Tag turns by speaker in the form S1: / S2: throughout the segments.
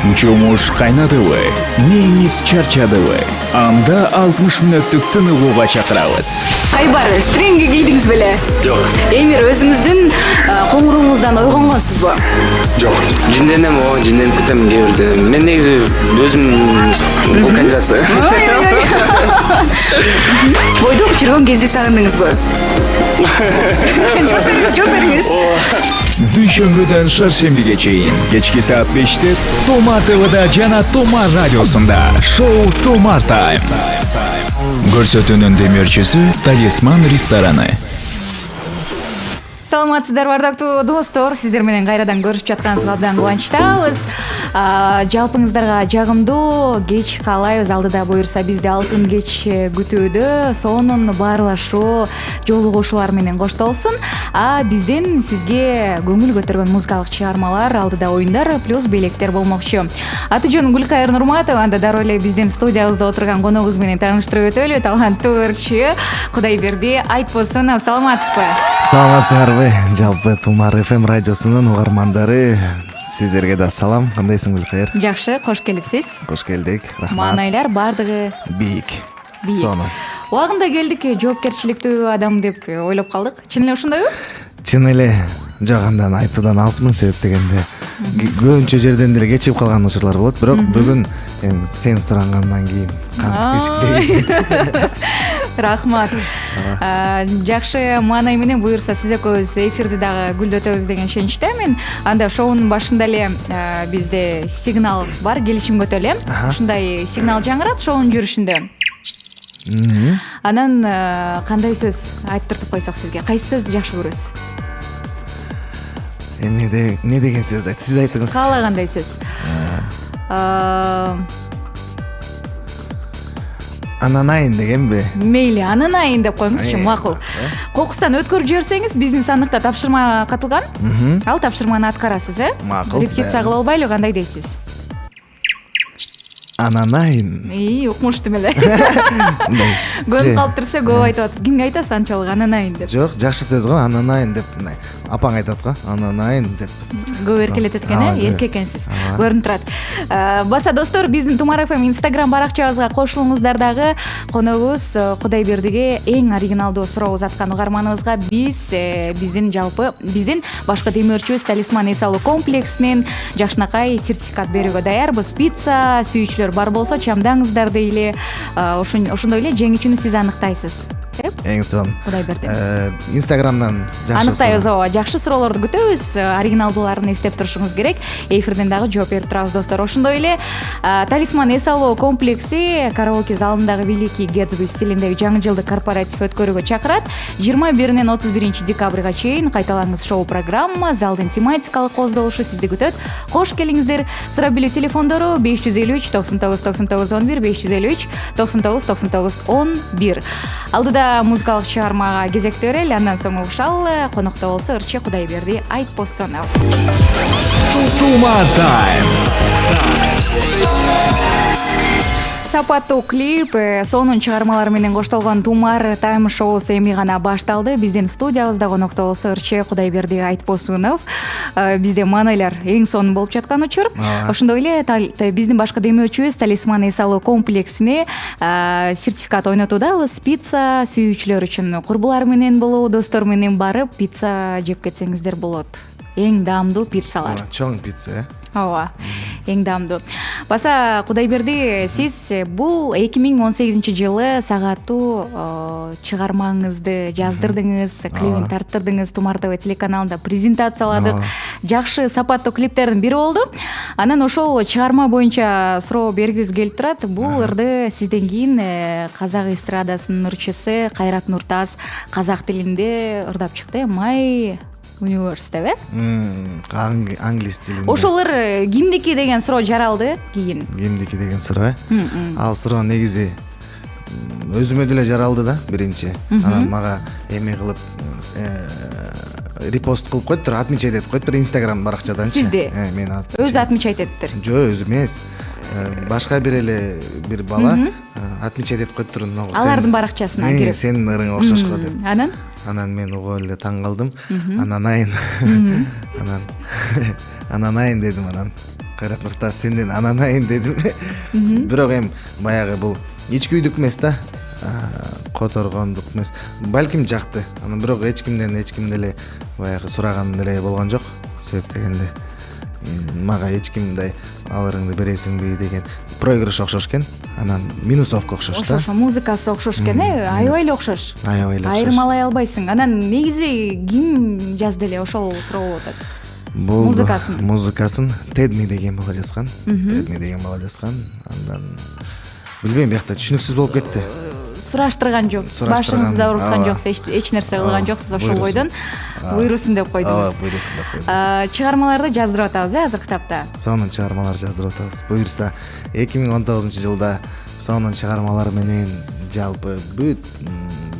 S1: Жумуш кайнадыбы, неңиз чарчадыбы? Анда 60 мүнөттүк тынығуға чакырабыз.
S2: Айбар, стринги кийдиңиз беле?
S3: Жок.
S2: Эмир өзүңүздүн коңуруңуздан ойгонгонсузбу?
S3: Жок. Жинденем күтөм кээ бирде. Мен негизи өзүм вулканизация.
S2: Бойдок жүргөн кезде сагындыңызбы? Жооп бериңиз.
S1: Дүйшөмбүдөн шаршембиге чейин кечки саат 5-те Томар ТВда жана Томар радиосунда шоу Томар Тайм. Көрсөтүүнүн демөөрчүсү Талисман рестораны.
S2: Саламатсыздар, бардактуу достор, сиздер менен кайрадан көрүшүп жатканыбызга абдан кубанычтабыз. Жалпыңыздарга жагымдуу кеч каалайбыз. Алдыда буюрса бизди алтын кеч күтүүдө, сонун баарлашуу, жолугушуулар менен коштолсун. Бизден сизге көңүл көтөргөн музыкалык чыгармалар, алдыда оюндар плюс белектер болмокчу. Аты жөнүм Гүлкайыр Нурматова, анда дароо эле биздин студиябызда отурган коногубуз менен тааныштырып өтөлү. Таланттуу ырчы Кудайберди Айтбосунов, саламатсызбы?
S4: Саламатсыздарбы, жалпы Томар FM радиосунун угармандары, сиздерге да салам. Кандайсың, Гүлкайыр?
S2: Жакшы, кош келипсиз.
S4: Кош келдик. Рахмат.
S2: Маанайлар бардыгы
S4: Бийик. Сонун.
S2: Убагында келдик, жоопкерчиликтүү адам деп ойлоп калдык. Чын эле ошондойбу?
S4: Чын эле, жок, андан айтуудан алысмын, себеп дегенде көбүнчө жерден деле кечигип калган учурлар болот, бирок бүгүн сен сурагандан кийин кантип кечикпейбиз.
S2: Рахмат. Жакшы, маанай менен буюрса сиз экөөбүз эфирди дагы гүлдөтөбүз деген ишеничтемин. Анда шоунун башында эле бизде сигнал бар, келишимге өтөлү. Ушундай сигнал жаңырат шоунун жүрүшүндө. Анан кандай сөз айттыртып койсок сизге, кайсы сөздү жакшы көрөсүз?
S4: Эмне деген сөздү айтты? Сиз айтыңыз.
S2: Каалагандай сөз.
S4: Ананайын дегенби?
S2: Мейли, ананайын деп коюңузчу, макул. Кокустан өткөрүп жиберсеңиз, биздин сандыкта тапшырма катылган. Ал тапшырманы аткарасыз,
S4: Макул.
S2: Репетиция кыла албайлы, кандай дейсиз?
S4: Ананайын.
S2: Укмуштум эле. Көнүп калып турса көп айтып атат. Кимге айтасыз анчалык ананайын деп?
S4: Жок, жакшы сөз го, ананайын деп. Апаң айтат го, ананайын деп.
S2: Көп эркелетет экен, эркек экенсиз. Көрүнүп турат. Баса достор, биздин Томар FM Instagram баракчабызга кошулуңуздар дагы. Коногубуз Кудайбердиге эң оригиналдуу суроо узаткан угарманыбызга биздин башкы демөөрчүбүз Талисман эс алуу комплексинен жакшынакай сертификат берүүгө даярбыз. Пицца сүйүүчүлөр бар болсо чамдаңыздар дейли. Ошондой эле жеңүүчүнү сиз аныктайсыз.
S4: Эң сонун.
S2: Кудайберди.
S4: Инстаграмдан жакшы.
S2: Аныктайбыз, жакшы суроолорду күтөбүз. Оригиналдууларын эстеп турушуңуз керек. Эфирден дагы жооп берип турабыз достор. Ошондой эле Талисман эс алуу комплекси караоке залындагы Великий Гэтсби стилиндеги жаңы жылдык корпоратив өткөрүүгө чакырат. 21-нен 31 декабрга чейин кайталаңыз шоу программа, залдын тематикалык коздолушу сизди күтөт. Кош келиңиздер. Сурап билүү телефондору 553 99 99 11, 553 99 99 11. Алдыда музыкалык чыгармага кезекти берели, андан соң угушал. Конокто болсо ырчы Кудайберди Айтбосунов.
S1: Томар Тайм.
S2: Сапаттуу клип, сонун чыгармалар менен коштолгон Томар Тайм шоусу эми гана башталды. Биздин студиябызда конокто болсо ырчы Кудайберди Айтбосунов. Бизде маанайлар эң сонун болуп жаткан учур. Ошондой эле биздин башкы демөөрчүбүз Талисман эс алуу комплексине сертификат ойнотуудабыз. Пицца сүйүүчүлөр үчүн курбулар менен болобу, достор менен барып пицца жеп кетсеңиздер болот. Эң даамдуу пиццалар.
S4: Чоң пицца,
S2: Ооба, эң даамдуу. Баса Кудайберди, сиз бул 2018 жылы сагаттуу чыгармаңызды жаздырдыңыз, клипин тарттырдыңыз, Томар ТВ телеканалында презентацияладык. Жакшы сапаттуу клиптердин бири болду. Анан ошол чыгарма боюнча суроо бергибиз келип турат. Бул ырды сизден кийин казак эстрадасынын ырчысы Кайрат Нуртас казак тилинде ырдап чыкты. My Universe деп,
S4: англис тилинде.
S2: Ошолор кимдики деген суроо жаралды кийин.
S4: Кимдики деген суроо, Ал суроо негизи өзүмө деле жаралды да биринчи. Анан мага эме кылып репост кылып коюптур, отмечать этип коюптур Instagram баракчаданчы.
S2: Сизди?
S4: Мен
S2: Өзү отмечать этиптир.
S4: Жок, өзүм эмес. Башка бир бала отмечать этип коюптур.
S2: Алардын баракчасына кирип.
S4: Сенин ырың окшош го деп.
S2: Анан
S4: мен угуп эле таң калдым. Ананайын. Анан ананайын дедим, анан Кайрат Нуртас сенден ананайын дедим. Бирок эми баягы бул ичкүйдүк эмес да. Которгондук эмес. Балким жакты. Анан бирок эч кимден эле баягы сураган деле болгон жок. Себеп дегенде мага эч ким мындай аларыңды бересиңби деген проигрыш окшош экен. Анан минусовка окшош да.
S2: Ошо музыкасы окшош экен, аябай эле окшош.
S4: Аябай эле окшош.
S2: Айырмалай албайсың. Анан негизи ким жазды эле ошол суроо болуп атат.
S4: Бул
S2: Музыкасын
S4: Тедми деген бала жазган. Андан билбейм, биякта түшүнүксүз болуп кетти.
S2: Сураштырган жоксуз, башыңызды да ауырткан жоксуз, эч нерсе кылган жоксуз, ошол бойдон буйрусун деп койдуңуз.
S4: Буйрусун деп койдум.
S2: Чыгармаларды жаздырып атабыз, азыр китапта.
S4: Сонун чыгармалар жаздырып атабыз. Буюрса 2019-жылда сонун чыгармалар менен жалпы бүт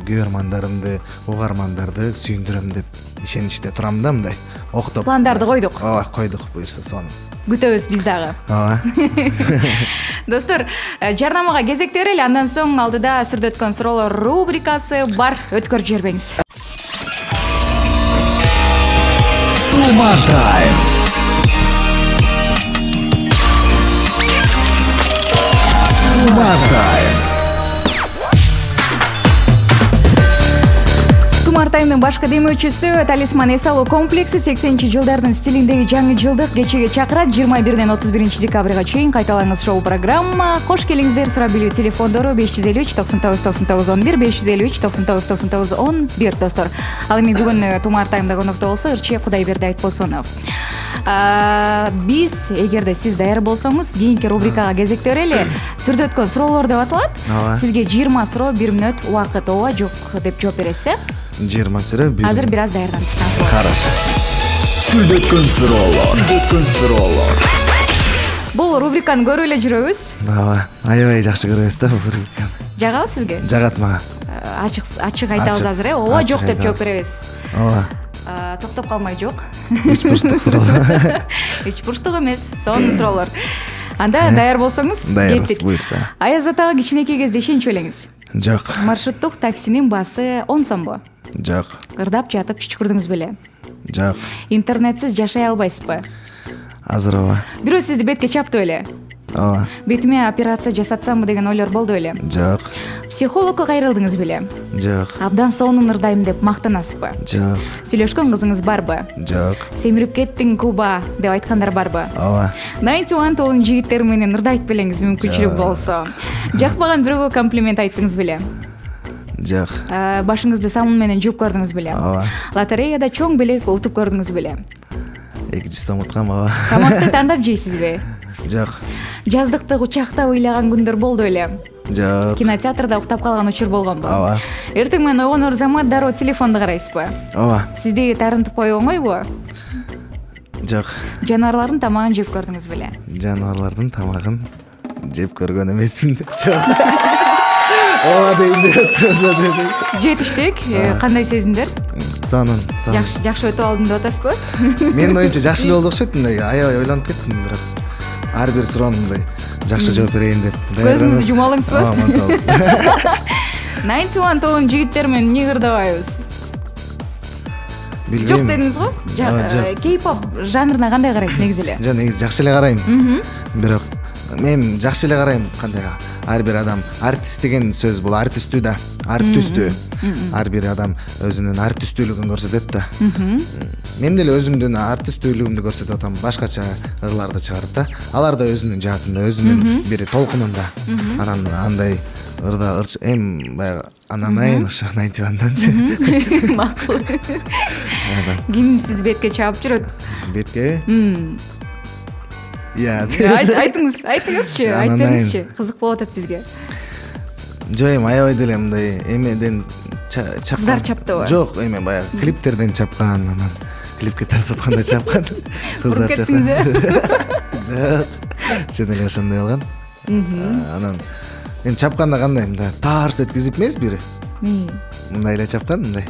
S4: көрөрмандарымды, угармандарды сүйүндүрөм деп ишеничте турам да, мындай октоп.
S2: Пландарды койдук.
S4: Койдук, буюрса сонун.
S2: Күтөбүз биз дагы. Достор, жарнамага кезек берели, андан соң алдыда сүрдөткөн суроолор рубрикасы бар, өткөрүп жибербеңиз.
S1: Тумар тайм. Тумар тайм.
S2: Тумар таймдын башкы демөөчүсү Талисман эс алуу комплекси 80-жылдардын стилиндеги жаңы жылдык кечеге чакырат. 21 31 декабрга чейин кайталаңыз шоу программа. Кош келиңиздер. Сурап билүү телефондору 553 99 99 11 553 99 99 11 достор. Ал эми бүгүн Тумар таймда конокто болсо Ырче Кудайберди Айтбосунов. Биз эгерде сиз даяр болсоңуз, кийинки рубрикага кезек берели. Сүрдөткөн суроолор деп аталат. Сизге 20 суроо 1 мүнөт убакыт, ооба жок деп жооп бересиз.
S4: 20 суроо.
S2: Азыр бир аз даярданып турсаңыз болот.
S4: Хорошо.
S1: Сүрдөткөн суроолор.
S2: Бул рубриканы көрүп эле жүрөбүз.
S4: Ооба, аябай жакшы көрөбүз да бул рубриканы.
S2: Жагабы сизге?
S4: Жагат мага.
S2: Ачык айтабыз азыр, ооба жок деп жооп беребиз.
S4: Ооба.
S2: Токтоп калмай жок.
S4: 3 бурчтук суроолор.
S2: 3 бурчтук эмес, сонун суроолор. Анда даяр болсоңуз,
S4: даярбыз, буйрса.
S2: Аяз атага кичинекей кезде ишенчүп элеңиз.
S4: Жок.
S2: Маршруттук таксинин баасы 10 сомбу?
S4: Жок.
S2: Ырдап жатып чүчкүрдүңүз беле?
S4: Жок.
S2: Интернетсиз жашай албайсызбы?
S4: Азыр ооба.
S2: Бирөө сизди бетке чапты беле?
S4: Ооба.
S2: Бетиме операция жасатсамбы деген ойлор болду беле?
S4: Жок.
S2: Психологко кайрылдыңыз беле?
S4: Жок.
S2: Абдан сонун ырдайм деп мактанасызбы?
S4: Жок.
S2: Сүйлөшкөн кызыңыз барбы?
S4: Жок.
S2: Семирип кеттиң Куба деп айткандар барбы?
S4: Ооба.
S2: 91 толун жигиттер менен ырдайт белеңиз мүмкүнчүлүк болсо. Жакпаган бирөөгө комплимент айттыңыз беле?
S4: Жок.
S2: Башыңызды самун менен жууп көрдүңүз беле?
S4: Ооба.
S2: Лотереяда чоң белек утуп көрдүңүз беле?
S4: 200 сом уткам, ооба.
S2: Тамакты тандап жейсизби?
S4: Жок.
S2: Жаздыкты учактап ыйлаган күндөр болду беле?
S4: Жок.
S2: Кинотеатрда уктап калган учур болгонбу?
S4: Ооба.
S2: Эртең менен ойгонор замат дароо телефонду карайсызбы?
S4: Ооба.
S2: Сизди тарынтып коюу оңойбу?
S4: Жок.
S2: Жаныбарлардын тамагын жеп көрдүңүз беле?
S4: Жаныбарлардын тамагын жеп көргөн эмесмин. Жок. Ооба дейм деп турду десең.
S2: Жетиштик. Кандай сезимдер?
S4: Сонун.
S2: Жакшы өтүп алдым деп атасызбы?
S4: Менин оюмча жакшы эле болду окшойт, мындай аябай ойлонуп кеттим, бирок ар бир суроону мындай жакшы жооп берейин деп.
S2: Көзүңүздү жума алыңызбы?
S4: Ооба, монталып.
S2: 91 толун жигиттер менен эмне ырдабайбыз? Жок дедиңиз го? Кей-поп жанрына кандай карайсыз негизи эле?
S4: Жок, негизи жакшы эле карайм. Бирок мен жакшы эле карайм, кандайга. Ар бир адам, артист деген сөз бул артистүү да, артистүү. Ар бир адам өзүнүн артистүүлүгүн көрсөтөт да. Мен деле өзүмдүн артистүүлүгүмдү көрсөтүп атам, башкача ырларды чыгарып да. Алар да өзүнүн жаатында, өзүнүн бир толкунунда. Анан андай ырда эм баягы ананайын ошо 91-данчы.
S2: Макул. Ким сизди бетке чаап жүрөт?
S4: Бетке?
S2: Айтыңызчы, айтып бериңизчи. Кызык болуп атат бизге.
S4: Жок, эми аябай деле мындай эмеден чапкан.
S2: Кыздар чаптыбы?
S4: Жок, эми баягы клиптерден чапкан, анан клипке тартып атканда чапкан. Кыздар чапкан. Жок, чын эле ошондой болгон. Анан эми чапканда кандай мындай тарс эткизип эмес бири. Мындай эле чапкан, мындай.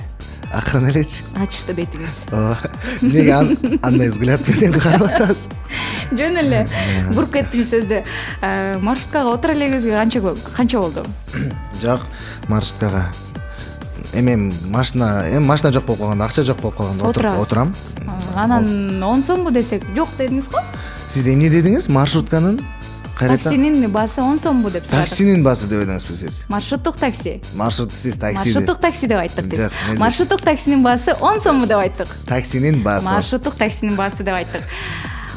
S4: Акырын элечи.
S2: Ачышты бетиңиз.
S4: Ооба. Неге андай взгляд менен карап атасыз?
S2: Жөн эле. Буруп кеттиңиз сөздү. Маршруткага отура элегибизге канча болду?
S4: Жок, маршруткага. Эми машина жок болуп калганда, акча жок болуп калганда отурам.
S2: Анан 10 сомбу десек, жок дедиңиз го?
S4: Сиз эмне дедиңиз? Маршрутканын кайрата?
S2: Таксинин баасы 10 сомбу деп сурадык.
S4: Таксинин баасы деп айдыңызбы сиз?
S2: Маршруттук такси.
S4: Сиз такси.
S2: Маршруттук такси деп айттык биз.
S4: Жок, мен-
S2: Маршруттук таксинин баасы 10 сомбу деп айттык.
S4: Таксинин баасы.
S2: Маршруттук таксинин баасы деп айттык.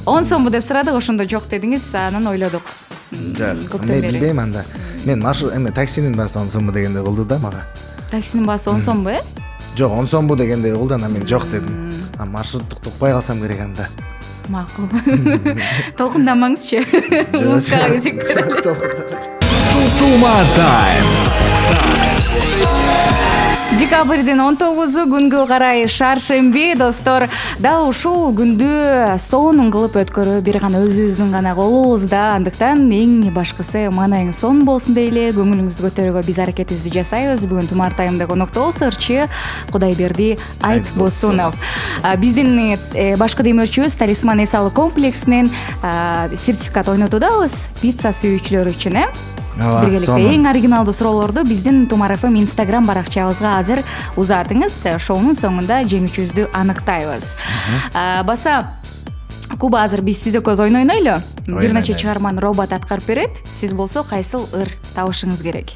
S2: 10 сомбу деп сурадык, ошондо жок дедиңиз, анан ойлодук.
S4: Жок,
S2: көптөн
S4: мен
S2: бери.
S4: билбейм анда. Мен таксинин баасы 10 сомбу дегенде кылды да мага.
S2: Таксинин баасы 10 сомбу,
S4: Жок, 10 сомбу дегенде кылды, анан мен жок дедим. Маршруттук тукпай калсам керек анда.
S2: Макул. Толкундамаңызчы. Музыкага кезек берели.
S1: Tuman Time.
S2: Декабрдин 19-у күнгө карай шаршемби, достор. Дал ушул күндү сонун кылып өткөрүү бир гана өзүбүздүн гана колубузда. Андыктан эң башкысы маанайыңыз сонун болсун дейли, көңүлүңүздү көтөрүүгө биз аракетибизди жасайбыз. Бүгүн Тумар Таймда коноктобуз ырчы Кудайберди Айтбосунов. Биздин башкы демөөрчүбүз Талисман эс алуу комплексинен сертификат ойнотудабыз пицца сүйүүчүлөр үчүн, Биргеликте эң оригиналдуу суроолорду биздин Тумар ФМ Instagram баракчабызга азыр узатыңыз. Шоунун соңунда жеңүүчүбүздү аныктайбыз. Баса Куба, азыр биз сиз экөөбүз ойнойлу. Бир нече чыгарманы робот аткарып берет. Сиз болсо кайсыл ыр табышыңыз керек.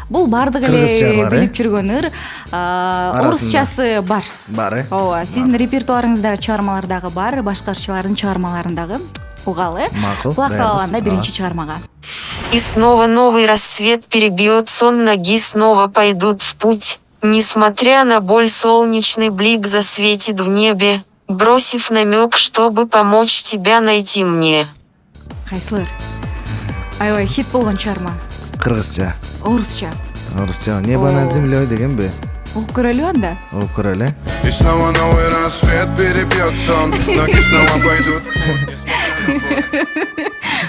S2: Бул бардык эле билип жүргөн ыр. Орусчасы бар.
S4: Бар,
S2: Ооба, сиздин репертуарыңыздагы чыгармалар дагы бар, башка ырчылардын чыгармаларын дагы угалы. Кулак салганда биринчи чыгармага.
S5: И снова новый рассвет перебьет сон, ноги снова пойдут в путь. Несмотря на боль, солнечный блик засветит в небе, бросив намек, чтобы помочь тебя найти мне.
S2: Кайсылыр? Аябай хит болгон чыгарма.
S4: Кыргызча.
S2: Орусча.
S4: Орусча. Небо над землей дегенби?
S2: Угуп көрөлү анда?
S4: Угуп көрөлү.
S6: И снова новый рассвет перебьет сон, ноги снова пойдут.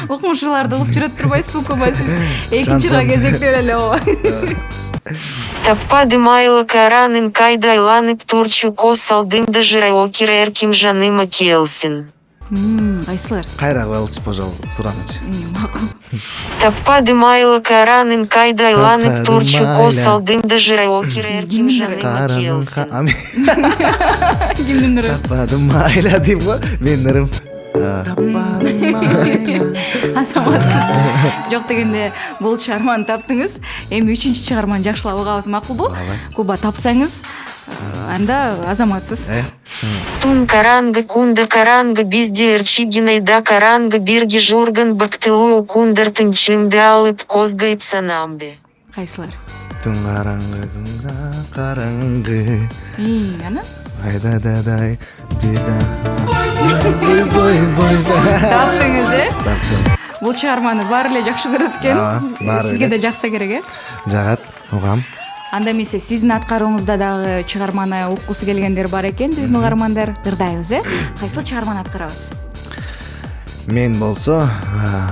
S2: Окумуштууларды угуп жүрөт турбайсызбы Куба сиз? Экинчига кезек берели, ооба.
S5: Таппады майлы каранын кайдайланып турчу косалдым да жираокер эрким жаныма келсин.
S2: Кайсылар?
S4: Кайра кылчы, пожалуйста, суранычы.
S2: Макул.
S5: Таппады майлы каранын кайдайланып турчу косалдым да жираокер эрким жаныма келсин.
S2: Кимдин ыры?
S4: Таппадым майла дейм го, менин ырым. Таппадым майла.
S2: Азаматсыз. Жок дегенде бул чыгарманы таптыңыз. Эми үчүнчү чыгарманы жакшылап угабыз, макулбу? Куба, тапсаңыз, анда азаматсыз.
S5: Тун каранга кунда каранга бизде ырчигинайда каранга бирги журган бактылуу кундар тынчымды алып козгайт санамды.
S2: Кайсылар?
S4: Түн караңгы, күндө караңгы.
S2: Анан?
S4: Айдададай, бизде.
S2: Таптыңыз,
S4: Таптым.
S2: Бул чыгарманы баары эле жакшы көрөт экен.
S4: баары
S2: Сизге
S4: эле.
S2: да жакса керек,
S4: Жагат, угам.
S2: Анда эмесе сиздин аткарууңузда дагы чыгарманы уккусу келгендер бар экен, биздин угармандар. Ырдайбыз, Кайсыл чыгарманы аткарабыз?
S4: Мен болсо,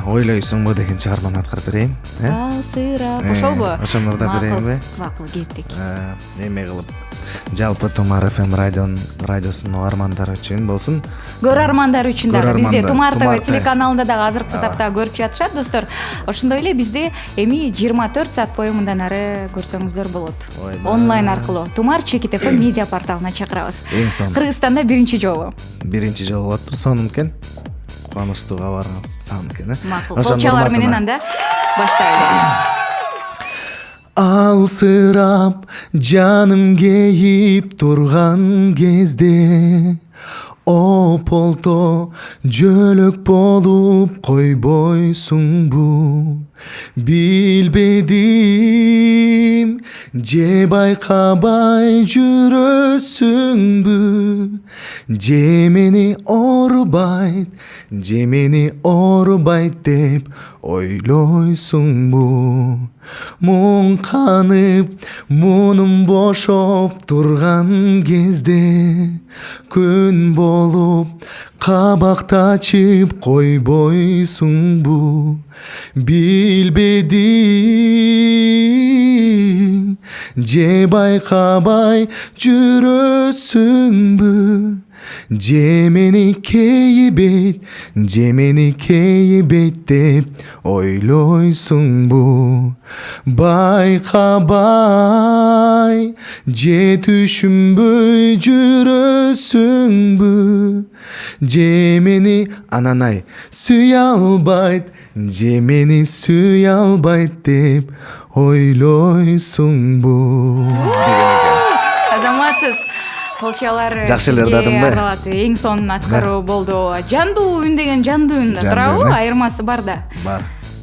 S4: ойлойсуңбу деген чыгарманы аткарып берейин.
S2: Алсырап, ошолбу?
S4: Ошону ырдап берейинби?
S2: Макул, кеттик.
S4: Эме кылып. Жалпы Тумар ФМ радиосунун угармандары үчүн болсун.
S2: Көрөрмандар үчүн дагы бизде Тумар
S4: Тумар
S2: ТВ телеканалында дагы азыркы тапта көрүп жатышат, достор. Ошондой эле бизде эми 24 саат бою мындан ары көрсөңүздөр болот. Онлайн аркылуу Тумар Чекит ФМ медиа порталына чакырабыз.
S4: Эң сонун.
S2: Кыргызстанда биринчи жолу.
S4: Биринчи жолу болот, сонун экен. Кубанычтуу кабарыңыз сан экен.
S2: Макул. Колчалар менен анда баштайлы.
S4: Алсырап жаным кейип турган кезде ополто жөлөк болуп койбойсуңбу билбедим же байкабай жүрөсүңбү же мени оорубайт деп ойлойсуңбу муң канып мунум бошоп турган кезде күн болуп кабактачып койбойсуңбу билбедим же байкабай жүрөсүңбү, же мени кейибет деп ойлойсуңбу, байкабай же түшүнбөй жүрөсүңбү, же мени ананай сүйө албайт, же мени сүйө албайт деп ойлойсуңбу.
S2: Азаматсыз. Колчалар
S4: Жакшы эле ырдадым ба?
S2: Эң сонун аткаруу болду. Жандуу үн деген жандуу үн да, туурабы? Айырмасы бар да.
S4: Бар.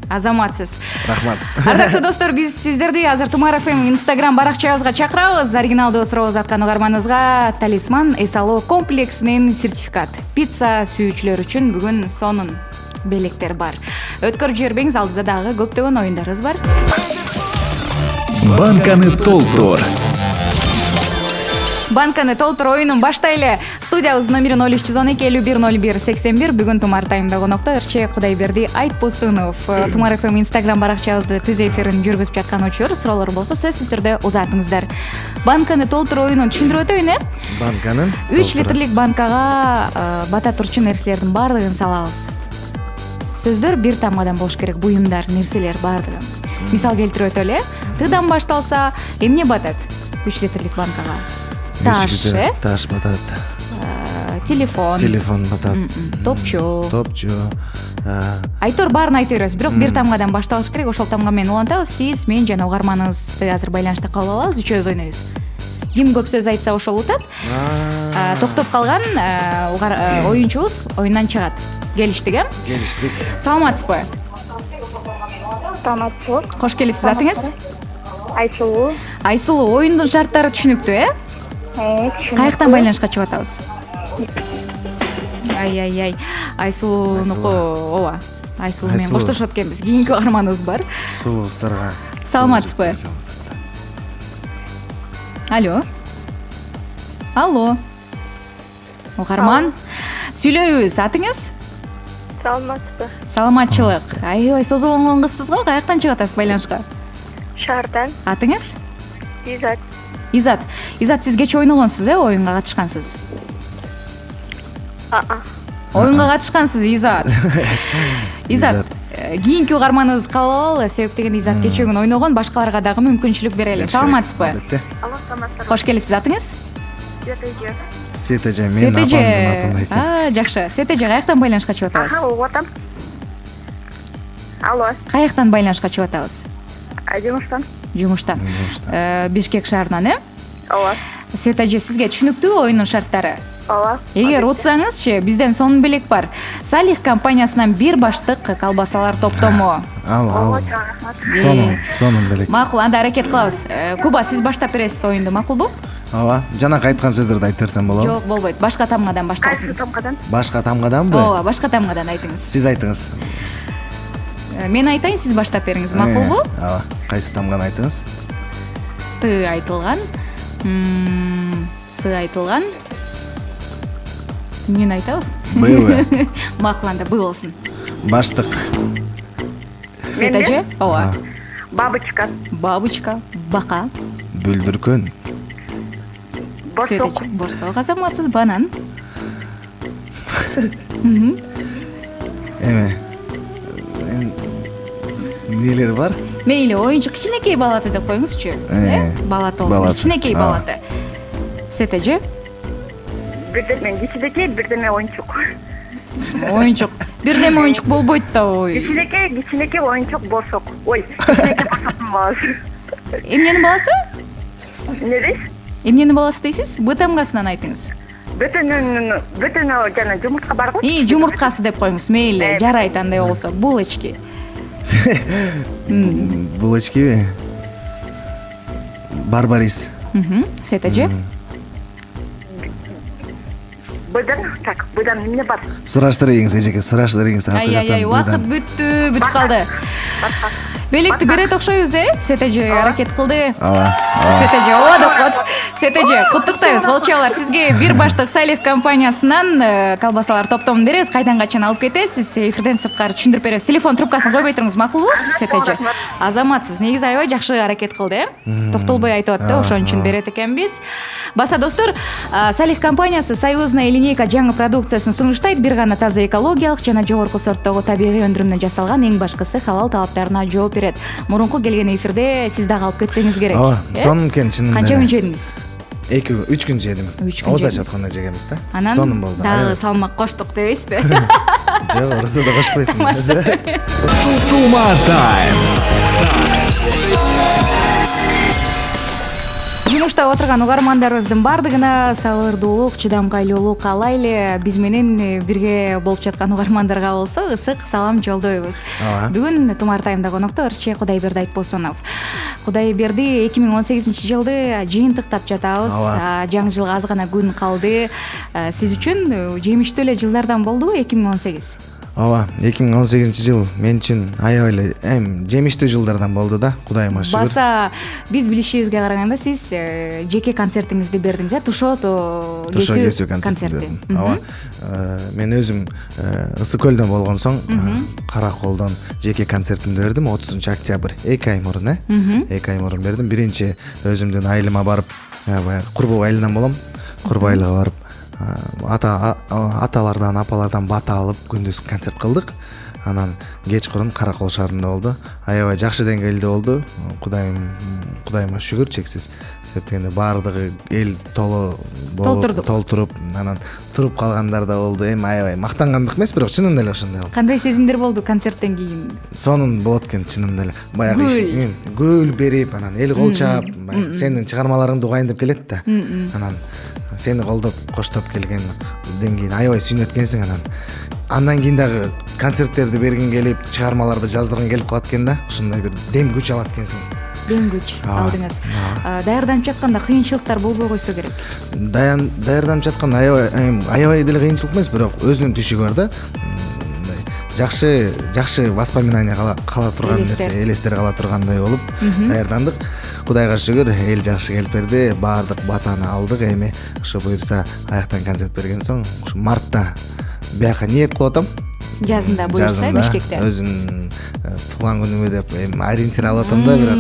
S2: Азаматсыз.
S4: Рахмат.
S2: Ардактуу достор, биз сиздерди азыр Тумар ФМ Instagram баракчабызга чакырабыз. Оригиналдуу суроо заткан угарманыбызга талисман эс алуу комплексинин сертификат. Пицца сүйүүчүлөр үчүн бүгүн сонун белектер бар. Өткөрүп жибербеңиз, алдыда дагы көптөгөн оюндарыбыз бар.
S1: Банканы толтур.
S2: Банканы толтур оюнун баштайлы. Студиябыздын номери 0312 Бүгүн Тумар таймда конокто Эрче Кудайберди Айтбосунов. Тумар ФМ Instagram баракчабызды түз эфирин жүргүзүп жаткан учур. Суроолор болсо сөзсүз түрдө узатыңыздар. Банканы толтур оюнун түшүндүрүп өтөйүн,
S4: Банканын
S2: 3 литрлик банкага бата турчу нерселердин баардыгын салабыз. Сөздөр бир тамгадан болуш керек, буюмдар, нерселер баардыгы. Мисал келтирип өтөлү. Тыдан башталса, эмне батат 3 литрлик банкага? Таш
S4: батат.
S2: Телефон
S4: батат.
S2: Топчу. Айтор баарын айта беребиз, бирок бир тамгадан башталыш керек. Ошол тамга менен улантабыз. Сиз, мен жана угарманыбызды азыр байланышта кабыл алабыз, үчөөбүз ойнойбуз. Ким көп сөз айтса ошол утат. Токтоп калган оюнчубуз оюндан чыгат. Келиштик,
S4: Келиштик.
S2: Саламатсызбы?
S7: Саламатсыз.
S2: Кош келипсиз, атыңыз?
S7: Айсулуу.
S2: Айсулуу, оюндун шарттары түшүнүктүү,
S7: Түшүнүктүү.
S2: Каяктан байланышка чыгып атабыз? Ай. Айсулуунуку, ооба. Айсулуу менен коштошот экенбиз. Кийинки угарманыбыз бар.
S4: Сулуустарга.
S2: Саламатсызбы? Алло. Угарман. Сүйлөйбүз, атыңыз?
S7: Саламатсызбы.
S2: Саламатчылык. Аябай созулгон кызсыз го, каяктан чыгып атасыз байланышка?
S7: Шаардан.
S2: Атыңыз?
S7: Изат.
S2: Изат, сиз кеч ойногонсуз, оюнга катышкансыз? Оюнга катышкансыз, Изат. Изат, кийинки угарманыбызды кабыл алалы, себеп деген Изат кечээ күнү ойногон, башкаларга дагы мүмкүнчүлүк берели. Саламатсызбы? Кош келипсиз, атыңыз?
S7: Светажа.
S4: Мен апамдын атын айтам.
S2: Жакшы. Светажа, каяктан байланышка чыгып атабыз?
S7: Угатам. Алло.
S2: Каяктан байланышка чыгып атабыз?
S7: Жумуштан.
S2: Бишкек шаарынан,
S7: Ооба.
S2: Светажа, сизге түшүнүктүү оюнун шарттары?
S7: Ооба.
S2: Эгер утсаңызчы, бизден сонун белек бар. Салих компаниясынан бир баштык колбасалар топтому.
S4: Ал. Сонун белек.
S2: Макул, анда аракет кылабыз. Куба, сиз баштап бересиз оюнду, макулбу?
S4: Ооба. Жанакы айткан сөздөрдү айтып берсем болобу?
S2: Жок, болбойт. Башка тамгадан башталсын.
S4: Башка тамгаданбы?
S2: Ооба, башка тамгадан айтыңыз.
S4: Сиз айтыңыз.
S2: Мен айтайын, сиз баштап бериңиз, макулбу?
S4: Ооба. Кайсы тамганы айтыңыз?
S2: Т айтылган. С айтылган. Эмнени айтабыз?
S4: Б.
S2: Макул, анда Б болсун.
S4: Баштык.
S2: Светажа? Ооба.
S7: Бабочка.
S2: Бака.
S4: Бүлдүркөн.
S2: Светажа. Борсок, азаматсыз, банан.
S4: Эме. Нелер бар?
S2: Мейли, оюнчу кичинекей балаты деп коюңузчу. Балаты болсун, кичинекей балаты. Светажа?
S7: Бирдеме кичинекей, бирдеме оюнчук.
S2: Оюнчук. Бирдеме оюнчук болбойт да, ой.
S7: Кичинекей оюнчук борсок. Ой, кичинекей борсоктун баласы.
S2: Эмненин баласы?
S7: Не дейсиз?
S2: Эмненин баласы дейсиз? Б тамгасынан айтыңыз.
S7: Бүтүн жана жумуртка бар го.
S2: Жумурткасы деп коюңуз, мейли, жарайт андай болсо. Булочки.
S4: Булочкиби? Барбарис.
S2: Светажа?
S7: Быдан эмне бар?
S4: Сураштырыңыз, эжеке, сураштырыңыз.
S2: Ай, убакыт бүтүп калды. белекти берет окшойбуз Свет эже аракет кылды.
S4: ооба
S2: Свет эже ооба деп коет. Свет эже куттуктайбыз. Болчобалар, сизге бир баштык Салих компаниясынан колбасалар топтомун беребиз. Кайдан качан алып кетесиз? Эфирден сырткары түшүндүрүп беребиз. Телефон трубкасын койбой туруңуз, макулбу? Свет эже. Азаматсыз. Негизи аябай жакшы аракет кылды, токтолбой айтып атты. Ошон үчүн берет экенбиз. Баса достор, Салих компаниясы союзная линейка жаңы продукциясын сунуштайт. Бир гана таза экологиялык жана жогорку сорттогу табигый өндүрүмдөн жасалган, эң башкысы халал талаптарына жооп берет. Мурунку келген эфирде сиз дагы алып кетсеңиз керек.
S4: ооба сонун экен чынында
S2: Канча күн жедиңиз?
S4: 3 күн жедим. Ооз ачатканда жегенбиз да. Сонун болду.
S2: Дагы салмак коштук дебейсизби?
S4: Жок, орусу да кошпойсуң.
S1: Тумар тайм.
S2: Жумушта отурган угармандарыбыздын баардыгына сабырдуулук, чыдамкайлуулук каалайлы. Биз менен бирге болуп жаткан угармандарга болсо ысык салам жолдойбуз. Бүгүн Тумар таймда конокто ырчы Кудайберди Айтбосунов. Кудайберди 2018-жылды жыйынтыктап жатабыз. Жаңы жылга аз гана күн калды. Сиз үчүн жемиштүү эле жылдардан болдубу 2018?
S4: Ооба, 2018-жыл мен үчүн аябай эле жемиштүү жылдардан болду да, Кудайыма шүгүр.
S2: Баса биз билишибизге караганда сиз жеке концертиңизди бердиңиз, Тушото кесүү концерти.
S4: Ооба. Мен өзүм Ысык көлдөн болгон соң Кара Колдон жеке концертимди бердим 30 октябрь, 2 ай мурун, 2 ай мурун бердим. Биринчи өзүмдүн айылыма барып, баягы курбу айылынан болом. Курбу айылга барып аталардан, апалардан бата алып күндүз концерт кылдык. Анан кечкурун Каракол шаарында болду. Аябай жакшы деңгээлде болду. Кудайыма шүгүр чексиз. Себеп баардыгы эл толтуруп, анан туруп калгандар да болду. Аябай мактангандык эмес, бирок чынында эле ошондой болду.
S2: Кандай сезимдер болду концерттен кийин?
S4: Сонун болот экен чынында эле. Баягы гүл берип, анан эл кол чаап, сенин чыгармаларыңды угайын деп келет да. Анан сени колдоп, коштоп келгенден кийин аябай сүйүнөт экенсиң. Андан кийин дагы концерттерди бергин келип, чыгармаларды жаздыргың келип калат экен да. Ушундай бир дем күч алат экенсиң. Дем күч
S2: алдыңыз. Даярданып жатканда кыйынчылыктар болбой койсо керек.
S4: Даярданып жатканда аябай деле кыйынчылык эмес, бирок өзүнүн түшүгү бар да. Жакшы воспоминания кала турган нерсе, элестер кала тургандай болуп даярдандык. Кудайга шүгүр, эл жакшы келип берди, баардык батаны алдык. Эми ошо буюрса аяктан концерт берген соң, ушу мартта бияка ниет кылып атам.
S2: Жазында буюрса Бишкекте.
S4: Өзүм туулган күнүмө деп ориентир алып атам да, бирок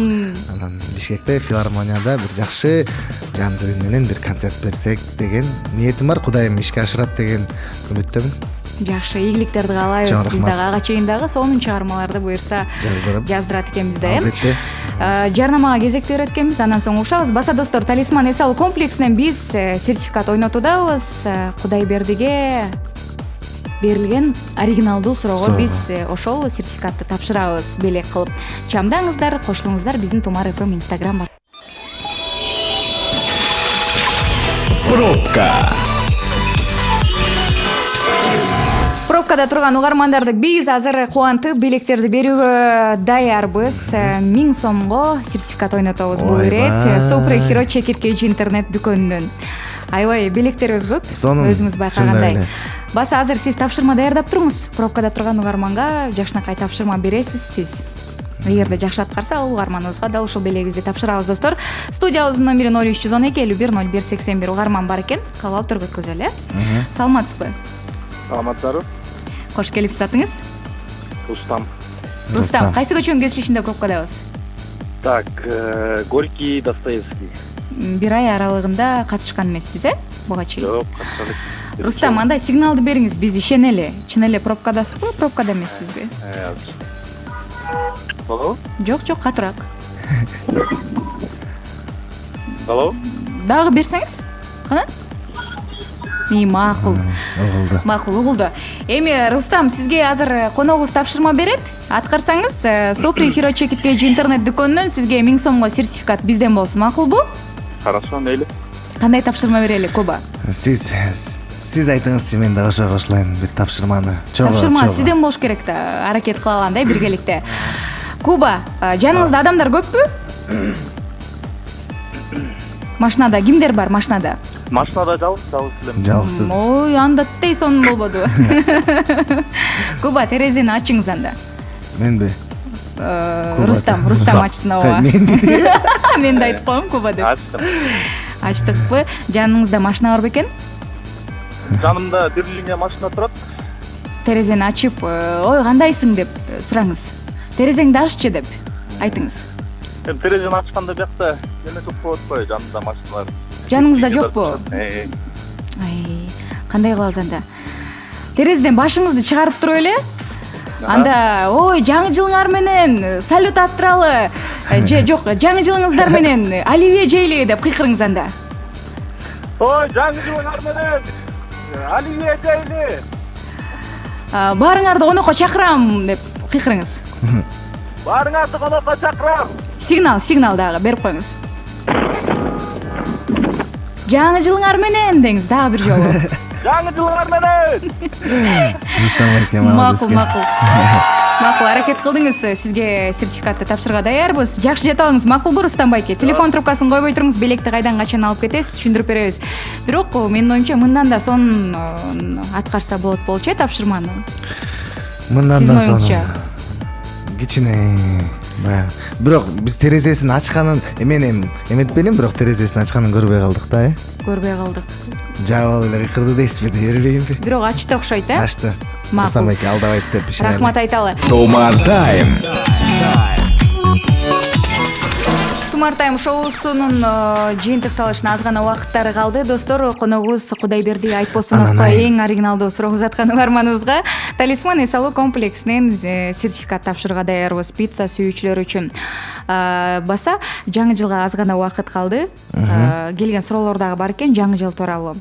S4: анан Бишкекте филармонияда бир жакшы жанды үн менен бир концерт берсек деген ниетим бар. Кудайым ишке ашырат деген үмүттөмүн.
S2: Жакшы, ийгиликтерди каалайбыз. Биз дагы ага чейин дагы сонун чыгармаларды буюрса жаздырат экенбиз да.
S4: Албетте.
S2: Жарнамага кезек берет экенбиз, андан соң угушабыз. Баса достор, Талисман эс алуу комплексинен биз сертификат ойнотудабыз. Кудайбердиге берилген оригиналдуу суроого биз ошол сертификатты тапшырабыз. Белек кылып чамдаңыздар, кошулуңуздар биздин Тумар FM Instagram бар.
S1: Пробка.
S2: Пробкада турган угармандарды биз азыр кубантып билектерди берүүгө даярбыз. 1000 сомго сертификат ойнотобуз бул ирет. Супер Hero Check It KG интернет дүкөнүнөн. Аябай билектерибиз көп, өзүңүз байкагандай. Баса азыр сиз тапшырма даярдап туруңуз. Пробкада турган угарманга жакшынакай тапшырма бересиз сиз. Эгерде жакшы аткарса, ал угарманыбызга дал ушул белегибизди тапшырабыз достор. Студиябыздын номери 0312 51 01 81 угарман бар экен. Кабыл туруп өткөзөлү. Саламатсызбы?
S8: Саламатсызбы?
S2: Кош келипсиз, атыңыз? Рустам, кайсы көчөнүн кесишинде пробкадабыз?
S8: Так, Горький, Достоевский.
S2: Бир ай аралыгында катышкан эмеспиз, буга чейин?
S8: Жок, катышкан.
S2: Рустам, андай сигналды бериңиз, биз ишенели. Чын эле пробкадасызбы, пробкада эмессизби?
S8: Алло?
S2: Жок, катыраак.
S8: Алло?
S2: Дагы берсеңиз? Кана? Макул. Угулду. Эми Рустам, сизге азыр коногубуз тапшырма берет. Аткарсаңыз, Супер Hero Check It KG интернет дүкөнүнөн сизге 1000 сомго сертификат бизден болсун, макулбу?
S8: Хорошо, мейли.
S2: Кандай тапшырма берели, Куба?
S4: Сиз айтыңызчы, мен да ошого кошулайын бир тапшырманы.
S2: Тапшырма сизден болуш керек да, аракет кыла алгандай биргеликте. Куба, жаныңызда адамдар көппү? Машинада кимдер бар машинада?
S8: Машинада жалгыз элем.
S4: Жалгызсыз.
S2: Ой, анда тей сонун болбоду. Куба, терезени ачыңыз анда.
S4: Менби?
S2: Рустам ачсын ооба. Мен да айтып коем Куба деп.
S8: Ачтым.
S2: Ачтыкпы? Жаныңызда машина бар бекен?
S8: Жанымда бир линия машина турат.
S2: Терезени ачып, ой кандайсың деп сураңыз. Терезеңди аччы деп айтыңыз.
S8: Эми терезени ачканда биякта эме жок болуп атпайбы, жанымда машиналар.
S2: Жаныңызда жокпу? Ай, кандай кылабыз анда? Терезеден башыңызды чыгарып туруп эле. Анда, ой, жаңы жылыңар менен салют аттыралы. Же жок, жаңы жылыңыздар менен оливье жейли деп кыйкырыңыз анда.
S8: Ой, жаңы жылыңар менен оливье жейли.
S2: Баарыңарды конокко чакырам деп кыйкырыңыз.
S8: Баарыңарды конокко чакырам.
S2: Сигнал дагы берип коюңуз. Жаңы жылыңар менен деңиз дагы бир жолу.
S8: Жаңы жылыңар менен.
S4: Рустам байке
S2: Макул, аракет кылдыңыз. Сизге сертификатты тапшырууга даярбыз. Жакшы жете алыңыз, макулбу Рустам байке? Телефон трубкасын койбой туруңуз, белекти кайдан качан алып кетесиз, түшүндүрүп беребиз. Бирок менин оюмча мындан да сонун аткарса болот болчу тапшырманы.
S4: Мындан
S2: Сиздин
S4: да сонун.
S2: оюңузча?
S4: Кичине баягы. Бирок биз терезесин ачканын эметпелим, бирок терезесин ачканын көрбөй калдык да,
S2: Көрбөй калдык.
S4: Жаап алып эле кыйкырды дейсизби, бербейинби?
S2: Бирок ачты окшойт,
S4: Ачты.
S2: Макул.
S4: Рустам байке алдабайт деп ишенем.
S2: Рахмат айталы.
S1: Тумар тайм.
S2: Тумар тайм шоусунун жыйынтыкталышына аз гана убакыттары калды. Достор, коногубуз Кудайберди Айтбосуновго эң оригиналдуу суроо узаткан угарманыбызга Талисман эс алуу комплексинен сертификат тапшырууга даярбыз пицца сүйүүчүлөр үчүн. Баса жаңы жылга аз гана убакыт калды. Келген суроолор дагы бар экен жаңы жыл тууралуу.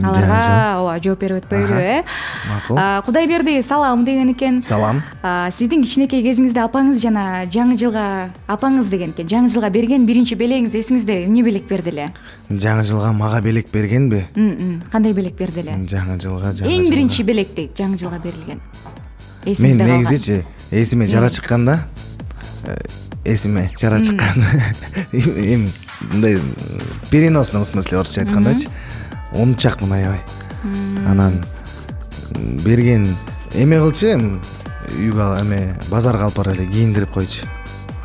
S2: Аларга ооба жооп берип өтпөйлүбү,
S4: Макул.
S2: Кудайберди салам деген экен.
S4: Салам.
S2: Сиздин кичинекей кезиңизде апаңыз жана жаңы жылга апаңыз деген экен. Жаңы жылга берген биринчи белегиңиз эсиңизде эмне белек берди эле?
S4: Жаңы жылга мага белек бергенби?
S2: Кандай белек берди эле?
S4: Жаңы жылга
S2: Эң биринчи белекти жаңы жылга берилген.
S4: Мен
S2: Эсиңизде калган.
S4: негизичи эсиме жара чыкканда, эми мындай переносном смысле орусча айткандачы, унчакмын аябай. Анан берген эме кылчу, үйгө эме базарга алып барып эле кийиндирип койчу.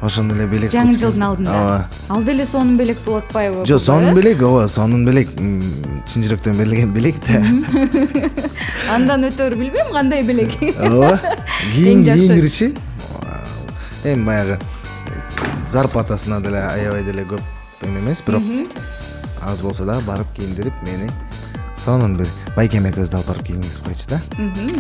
S4: Ошондо эле белек кылчу.
S2: Жаңы жылдын алдында.
S4: Ооба.
S2: Ал деле сонун белек болуп атпайбы?
S4: Жок, сонун белек, ооба, сонун белек. Чын жүрөктөн берилген белек да.
S2: Андан өтөр билбейм кандай белек.
S4: Ооба.
S2: Эң жакшы.
S4: Кийиндирчи. Эми баягы зарплатасына деле аябай деле көп эмес, бирок аз болсо да барып кийиндирип мени сонун бир байкем экөөбүздү алып барып кийингизип койчу да.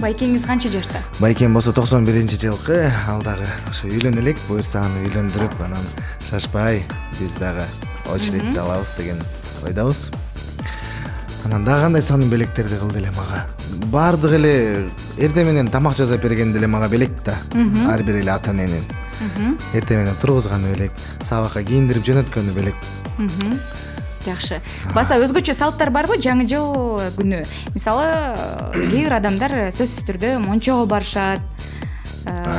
S2: Байкеңиз канча жашта?
S4: Байкем болсо 91-жылкы, ал дагы ошо үйлөнө элек, буюрса аны үйлөндүрүп, анан шашпай биз дагы очередти алабыз деген ойдобуз. Анан дагы кандай сонун белектерди кылды эле мага. Баардык эле эртең менен тамак жасап берген деле мага белек да. Ар бир эле ата эненин. Эртең менен тургузганы белек, сабакка кийиндирип жөнөткөнү белек.
S2: Жакшы. Баса өзгөчө салттар барбы жаңы жыл күнү? Мисалы, кээ бир адамдар сөзсүз түрдө мончого барышат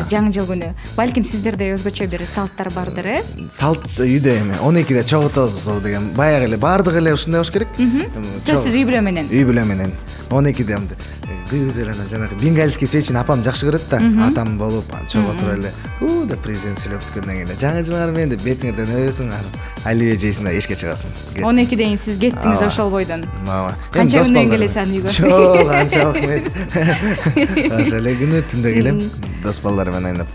S2: жаңы жыл күнү. Балким сиздерде өзгөчө бир салттар бардыр,
S4: Салт үйдө эми 12-де чоготосуз деген баягы эле баардык эле ушундай болуш керек.
S2: Сөзсүз үй бүлө менен.
S4: Үй бүлө менен 12-де күйгүзүп эле жанагы бенгальский свечени апам жакшы көрөт да. Атам болуп чоготуп эле деп президент сүйлөп бүткөндөн кийин жаңы жылыңар менен деп бетиңерден өбөсүң, оливье жейсиң да эшикке чыгасың.
S2: 12-ден сиз кеттиңиз ошол бойдон.
S4: Ооба.
S2: Канча күндөн келесиз аны үйгө?
S4: Жок, анчалык эмес. Ошо эле күнү түндө келем, дос балдар менен ойноп.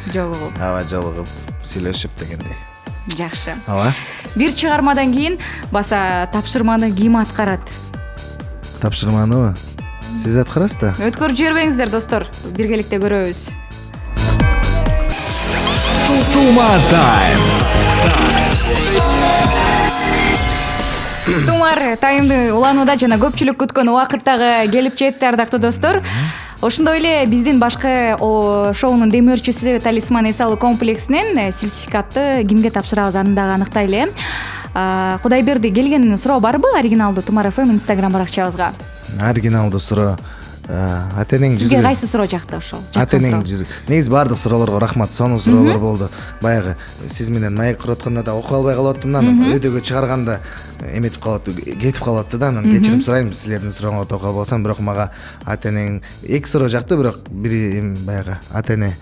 S2: Жолугуп.
S4: Ооба, жолугуп, сүйлөшүп дегендей.
S2: Жакшы.
S4: Ооба.
S2: Бир чыгармадан кийин баса тапшырманы ким аткарат?
S4: Тапшырманыбы? Сиз аткарасыз да?
S2: Өткөрүп жибербеңиздер, достор. Биргеликте көрөбүз.
S1: Тумар тайм.
S2: Тумар таймды уланууда жана көпчүлүк күткөн убакыттагы келип жетти, ардактуу достор. Ошондой эле биздин башкы шоунун демөөрчүсү Талисман эс алуу комплексинен сертификатты кимге тапшырабыз аны дагы аныктайлы. Кудайберди, келген суроо барбы оригиналдуу Тумар ФМ Instagram баракчабызга?
S4: Оригиналдуу суроо атенең жүзү.
S2: Сизге кайсы суроо жакты ошол?
S4: Атенең жүзү. Негизи баардык суроолорго рахмат, сонун суроолор болду. Баягы сиз менен маек куруп атканда да окуп албай калып аттым, анан өйдөгө чыгарганда эметип калып, кетип калып атты да, анан кечирим сурайм, силердин сурооңорду окуп албасам, бирок мага атенең эки суроо жакты, бирок бири баягы атене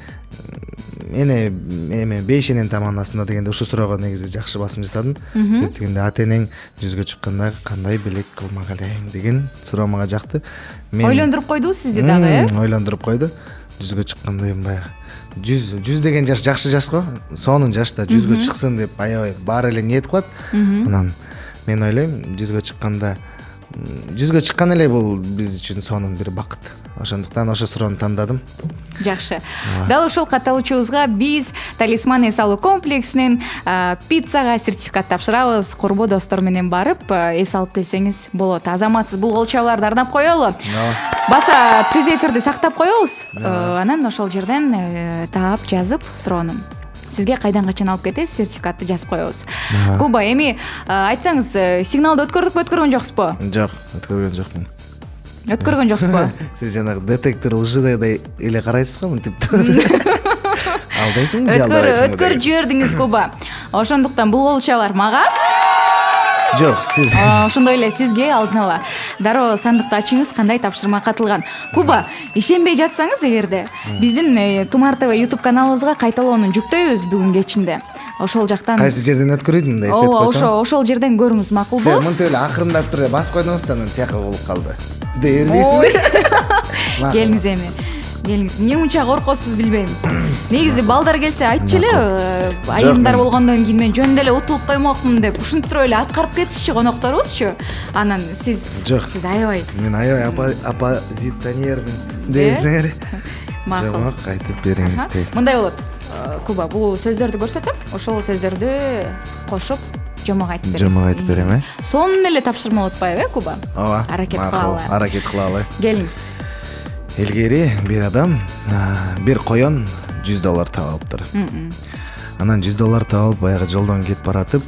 S4: эме бейшенен таманасында дегенде ушул суроого негизи жакшы басым жасадым. Себеп дегенде ата энең жүзгө чыкканда кандай белек кылмак элең деген суроо мага жакты.
S2: Ойлондуруп койду сизди дагы,
S4: Ойлондуруп койду. Жүзгө чыкканда эми баягы 100 деген жаш жакшы жаш го. Сонун жашта жүзгө чыксын деп аябай баары эле ниет кылат. Анан мен ойлойм, жүзгө чыккан эле бул биз үчүн сонун бир бакыт. Ошондуктан ошо суроону тандадым.
S2: Жакшы. Дал ушул катталуучубузга биз Талисман эс алуу комплексинин пиццага сертификат тапшырабыз. Курбу достор менен барып эс алып келсеңиз болот. Азаматсыз булголчаларды арнап коелу. Баса түз эфирди сактап коебуз. Анан ошол жерден таап жазып суроону сизге кайдан качан алып кетесиз, сертификатты жазып коебуз. Куба, эми айтсаңыз, сигналды өткөргөн жоксузбу?
S4: Жок, өткөргөн жокмун.
S2: Өткөргөн жоксузбу?
S4: Сиз жанагы детектор лжедай эле карайсыз го, мынтип. Алдайсыңбы же алдабайсыңбы?
S2: Өткөрүп жибердиңиз, Куба. Ошондуктан булголчалар мага.
S4: Жок, сиз.
S2: Ошондой эле сизге алдын ала дароо сандыкты ачыңыз, кандай тапшырма катылган. Куба, ишенбей жатсаңыз эгерде, биздин Тумар ТВ YouTube каналыбызга кайталоону жүктөйбүз бүгүн кечинде. Ошол жактан
S4: Кайсы жерден өткөрөйт мындай эстетип койсоңуз?
S2: Ошол жерден көрүңүз макулбу?
S4: Сен мынтип эле акырындап туруп басып койдуңуз да анан тияка болуп калды. Дээрбейсизби?
S2: Келиңиз эми. Келиңиз. Эмне унча коркосуз билбейм. Негизи балдар келсе айтчы эле, айымдар болгондон кийин мен жөн деле утулуп коймокмун деп ушинтип эле аткарып кетишчи конокторубузчу. Анан сиз аябай.
S4: Мен аябай оппозиционермин десеңер. Жок, айтып бериңиз дейт.
S2: Мындай болот. Куба, бул сөздөрдү көрсөтөм. Ошол сөздөрдү кошуп жомок айтып бересиз.
S4: Жомок айтып берем,
S2: Сонун эле тапшырма болуп атпайбы, Куба?
S4: Ооба.
S2: Аракет кылалы.
S4: Аракет кылалы.
S2: Келиңиз.
S4: Илгери бир адам бир коен $100 таап алыптыр. Анан $100 таап алып баягы жолдон кетип баратып,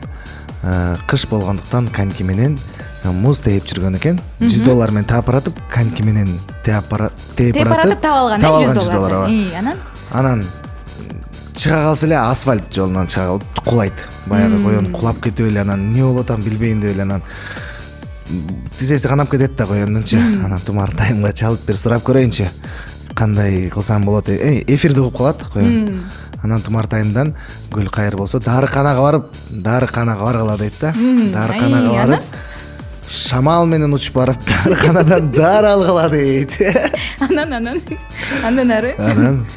S4: кыш болгондуктан коньки менен муз тээп жүргөн экен. $100 менен таап баратып, коньки менен тээп баратып
S2: таап алган
S4: $100. Анан чыга калса эле асфальт жолунан чыга калып кулайт. Баягы коен кулап кетип эле анан эмне болуп атам билбейм деп эле анан тизеси канап кетет да коендунчу. Анан Тумар Таймга чалып бир сурап көрөйүнчү. Кандай кылсам болот? Эфирди угуп калат коен. Анан Тумар Таймдан Гүлкайыр болсо дарыканага баргыла дейт да. Дарыканага барып шамал менен учуп барып дарыканадан дары алгыла дейт.
S2: Андан ары.
S4: Анан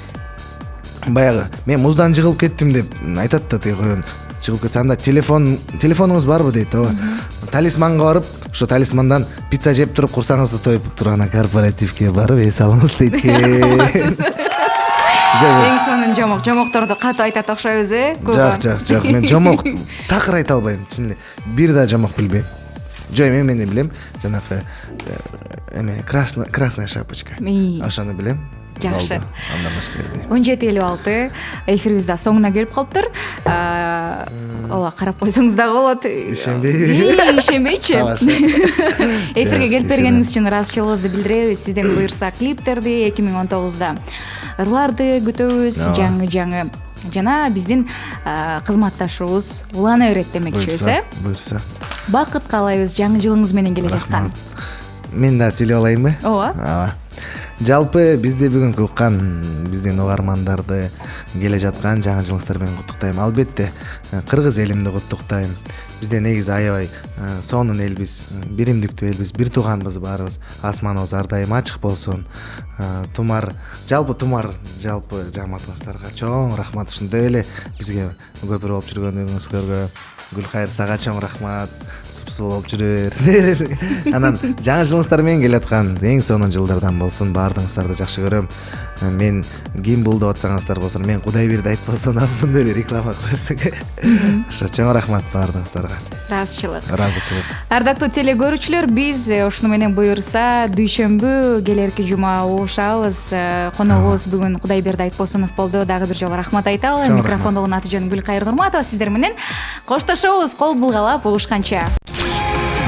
S4: баягы мен муздан жыгылып кеттим деп айтат да тиги коен. Чыгып кетсе анда телефонуңуз барбы дейт, ооба. Талисманга барып, ошо талисмандан пицца жеп туруп курсаңызды тоюп турган корпоративке барып эс алыңыз дейт.
S2: Эң сонун жомокторду катып айтат окшойбуз,
S4: Жок. Мен жомок такыр айта албайм, чын эле. Бир да жомок билбейм. Жок, мен эмне билем? Жанагы красная шапочка. Ошону билем.
S2: Жакшы.
S4: Андан башка билбейм.
S2: 17:56 эфирибизде соңуна келип калыптыр. Ооба, карап койсоңуз дагы болот. Ишенбейчи. Эфирге келип бергениңиз үчүн ыраазычылыгыбызды билдиребиз. Сизден буюрса клиптерди 2019-да ырларды күтөбүз, жаңы. Жана биздин кызматташыбыз улана берет демекчибиз,
S4: Буюрса.
S2: Бакыт каалайбыз жаңы жылыңыз менен келе жаткан.
S4: Мен да сүйлөп алайынбы?
S2: Ооба.
S4: Жалпы бизди бүгүнкү уккан биздин угармандарды келе жаткан жаңы жылыңыздар менен куттуктайм. Албетте кыргыз элимди куттуктайм. Бизде негизи аябай сонун элбиз, биримдиктүү элбиз, бир тууганбыз баарыбыз. Асманыбыз ар дайым ачык болсун. Жалпы жамаатыңыздарга чоң рахмат. Ушундай эле бизге көпүрө болуп жүргөнүңүзгө Гүлкайыр сага чоң рахмат. Супсул болуп жүрөр. Анан жаңы жылыңыздар менен келе аткан эң сонун жылдардан болсун. Баардыгыңыздарды жакшы көрөм. Мен ким бул деп атсаңыздар болсун, мен Кудайберди айтпасам мындай эле реклама кыла берсең. Ошо чоң рахмат баардыгыңыздарга. Ыраазычылык.
S2: Ардактуу теле көрүүчүлөр, биз ушуну менен буюрса дүйшөмбү келерки жума угушабыз. Коногубуз бүгүн Кудайберди Айтбосунов болду. Дагы бир жолу рахмат айталы. Микрофондогун аты жөнүм Гүлкайыр Нурматова. Сиздер менен коштошобуз, кол булгалап угушканча.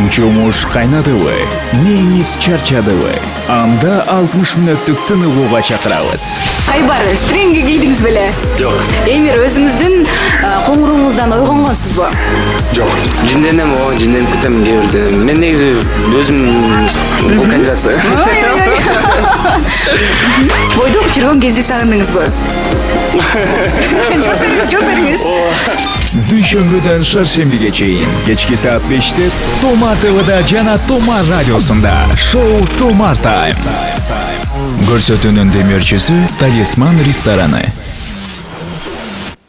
S1: Учумуш кайнадыбы, неңиз чарчадыбы? Анда 60 мүнөттүк тыныгууга чакырабыз.
S2: Айбар, стринги кийдиңиз беле?
S3: Жок.
S2: Эмир, өзүңүздүн коңуруңуздан ойгонгонсузбу?
S3: Жок. Жинденем күтөм кээ бирде. Мен негизи өзүм вокализация.
S2: Бойдок жүргөн кезде сагындыңызбы? Жооп бериңиз.
S1: Дүйшөмбүдөн шаршембиге чейин кечки саат 5те Томар ТВда жана Томар радиосунда шоу Томар Тайм. Көрсөтүүнүн демөөрчүсү Талисман рестораны.